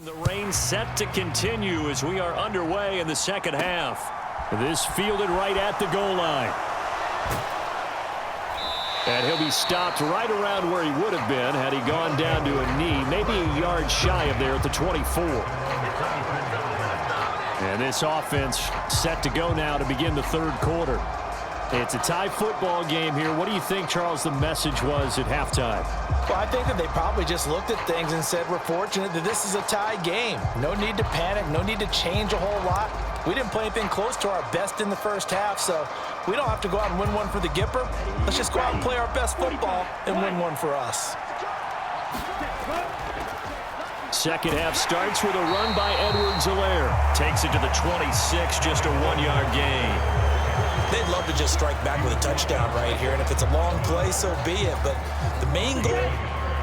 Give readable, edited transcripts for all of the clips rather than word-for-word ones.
The rain set to continue as we are underway in the second half. This fielded right at the goal line. And he'll be stopped right around where he would have been had he gone down to a knee, maybe a yard shy of there at the 24. And this offense set to go now to begin the third quarter. It's a tie football game here. What do you think, Charles, the message was at halftime? Well, I think that they probably just looked at things and said, we're fortunate that this is a tie game. No need to panic, no need to change a whole lot. We didn't play anything close to our best in the first half, so we don't have to go out and win one for the Gipper. Let's just go out and play our best football and win one for us. Second half starts with a run by Edwards-Helaire. Takes it to the 26, just a 1-yard gain. They'd love to just strike back with a touchdown right here, and if it's a long play, so be it. But the main goal,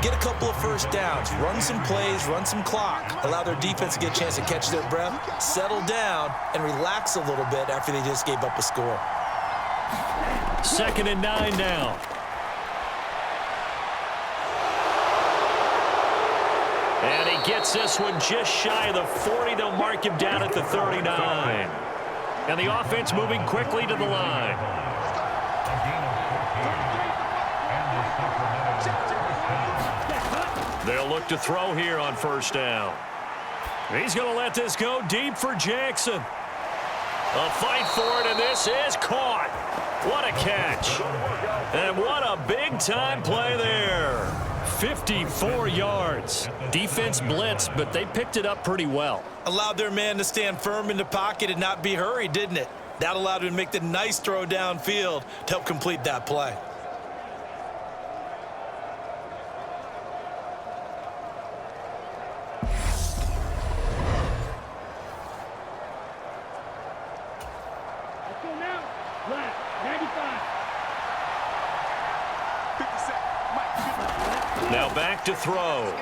get a couple of first downs, run some plays, run some clock, allow their defense to get a chance to catch their breath, settle down, and relax a little bit after they just gave up a score. 2nd and 9 now. And he gets this one just shy of the 40. They'll mark him down at the 39. And the offense moving quickly to the line. They'll look to throw here on first down. He's going to let this go deep for Jackson. A fight for it, and this is caught. What a catch. And what a big-time play there. 54 yards. Defense blitzed, but they picked it up pretty well. Allowed their man to stand firm in the pocket and not be hurried, didn't it? That allowed him to make the nice throw downfield to help complete that play. Now back to throw.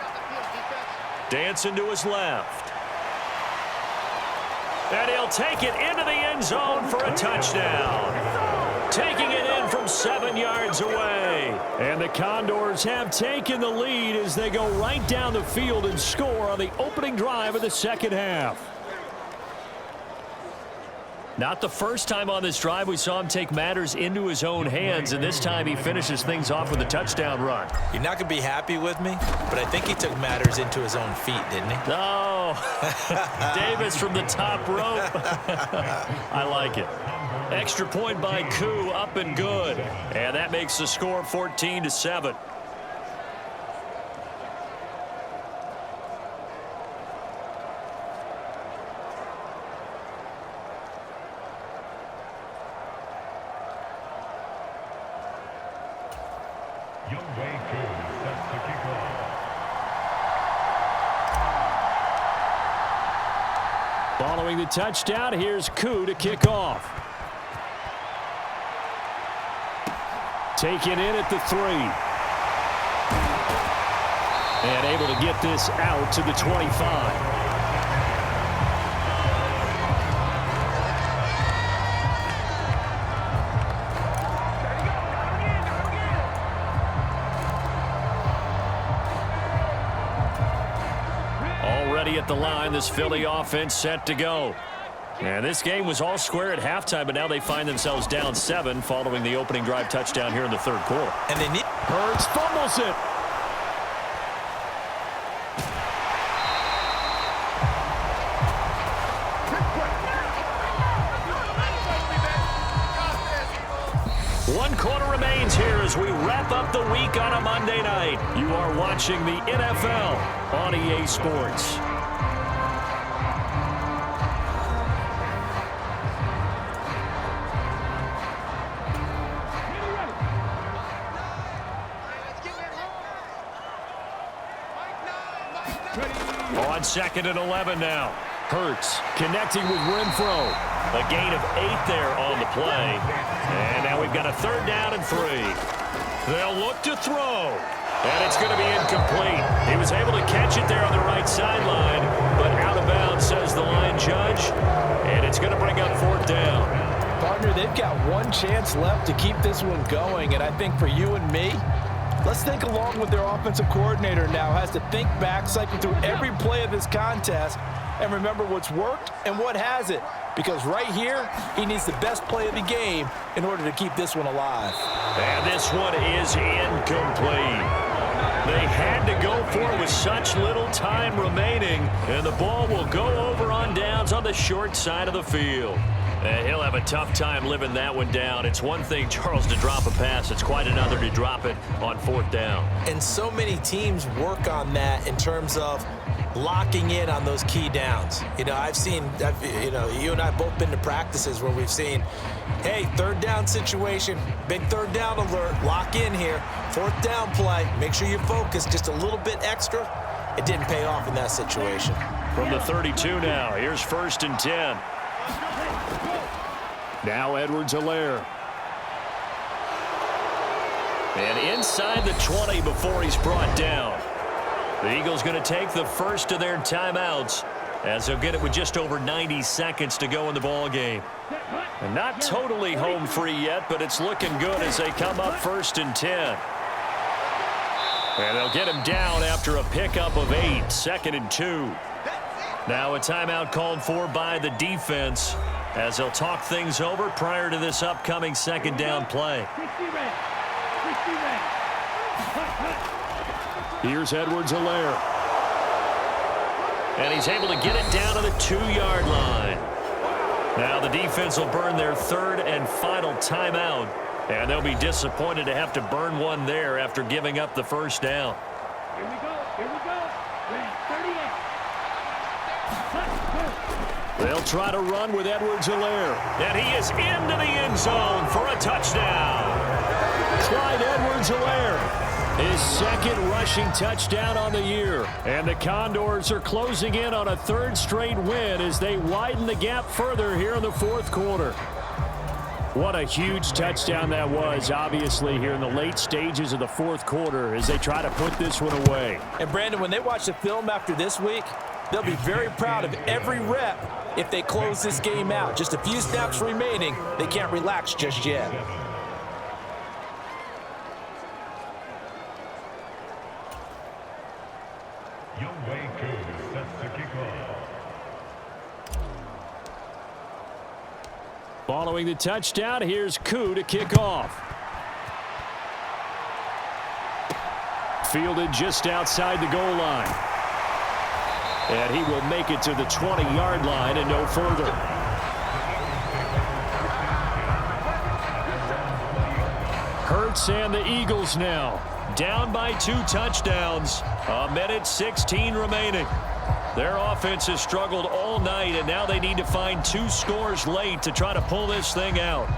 Dancing to his left. And he'll take it into the end zone for a touchdown. Taking it in from 7 yards away. And the Condors have taken the lead as they go right down the field and score on the opening drive of the second half. Not the first time on this drive we saw him take matters into his own hands, and this time he finishes things off with a touchdown run. You're not going to be happy with me, but I think he took matters into his own feet, didn't he? No. Davis from the top rope. I like it. Extra point by Koo, up and good. And that makes the score 14-7. Following the touchdown, here's Koo to kick off. Taken in at the 3. And able to get this out to the 25. At the line, this Philly offense set to go. And this game was all square at halftime, but now they find themselves down 7 following the opening drive touchdown here in the third quarter. And they need Hurts fumbles it. One quarter remains here as we wrap up the week on a Monday night. You are watching the NFL on EA Sports. On 2nd and 11 now. Hurts connecting with Renfro. A gain of 8 there on the play. And now we've got a 3rd down and 3. They'll look to throw. And it's going to be incomplete. He was able to catch it there on the right sideline, but out of bounds, says the line judge. And it's going to bring up 4th down. Partner, they've got one chance left to keep this one going. And I think for you and me, Let's think along with their offensive coordinator now. Has to think back, cycle through every play of this contest, and remember what's worked and what hasn't. Because right here, he needs the best play of the game in order to keep this one alive. And this one is incomplete. They had to go for it with such little time remaining, and the ball will go over on downs on the short side of the field. And he'll have a tough time living that one down. It's one thing, Charles, to drop a pass. It's quite another to drop it on fourth down. And so many teams work on that in terms of locking in on those key downs. You know, you and I have both been to practices where we've seen, hey, third down situation, big third down alert, lock in here, fourth down play, make sure you focus just a little bit extra. It didn't pay off in that situation. From the 32 now, here's 1st and 10. Now Edwards-Helaire. And inside the 20 before he's brought down. The Eagles going to take the first of their timeouts as they'll get it with just over 90 seconds to go in the ball game. And not totally home free yet, but it's looking good as they come up 1st and 10. And they'll get him down after a pickup of 8, 2nd and 2. Now a timeout called for by the defense as they'll talk things over prior to this upcoming second down play. Here's Edwards-Helaire. And he's able to get it down to the 2-yard line. Now the defense will burn their 3rd and final timeout. And they'll be disappointed to have to burn one there after giving up the first down. Here we go. Here we go. 38. They'll try to run with Edwards-Helaire. And he is into the end zone for a touchdown. Clyde Edwards-Helaire. His 2nd rushing touchdown on the year. And the Condors are closing in on a 3rd straight win as they widen the gap further here in the 4th quarter. What a huge touchdown that was, obviously, here in the late stages of the 4th quarter as they try to put this one away. And, Brandon, when they watch the film after this week, they'll be very proud of every rep if they close this game out. Just a few snaps remaining. They can't relax just yet. Following the touchdown, here's Koo to kick off. Fielded just outside the goal line. And he will make it to the 20-yard line and no further. Hurts and the Eagles now. Down by 2 touchdowns. 1:16 remaining. Their offense has struggled all night, and now they need to find 2 scores late to try to pull this thing out.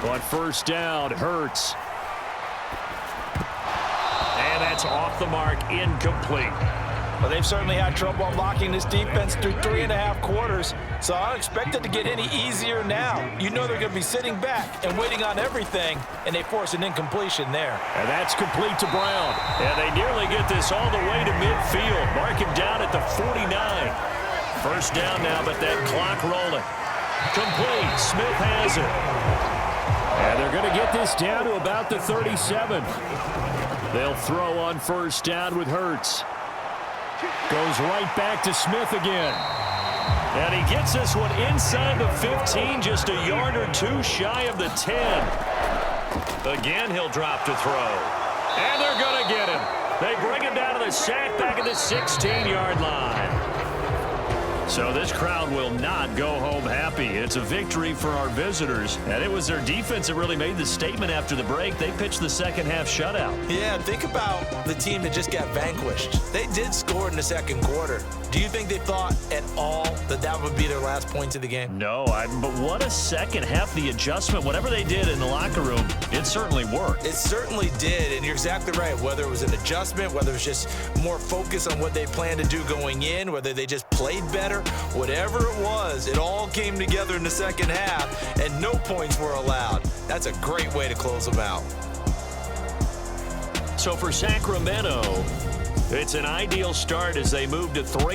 On 1st down, Hurts. And that's off the mark, incomplete. Well, they've certainly had trouble unlocking this defense through 3.5 quarters, so I don't expect it to get any easier now. You know they're going to be sitting back and waiting on everything, and they force an incompletion there. And that's complete to Brown. And they nearly get this all the way to midfield. Mark him down at the 49. 1st down now, but that clock rolling. Complete. Smith has it. And they're going to get this down to about the 37. They'll throw on 1st down with Hurts. Goes right back to Smith again. And he gets this one inside the 15, just a yard or 2 shy of the 10. Again, he'll drop to throw. And they're going to get him. They bring him down to the sack back at the 16-yard line. So this crowd will not go home happy. It's a victory for our visitors. And it was their defense that really made the statement after the break. They pitched the second half shutout. Yeah, think about the team that just got vanquished. They did score in the 2nd quarter. Do you think they thought at all that that would be their last points of the game? No, but what a second half. The adjustment, whatever they did in the locker room, it certainly worked. It certainly did, and you're exactly right. Whether it was an adjustment, whether it was just more focus on what they planned to do going in, whether they just played better, whatever it was, it all came together in the 2nd half, and no points were allowed. That's a great way to close them out. So for Sacramento, it's an ideal start as they move to 3.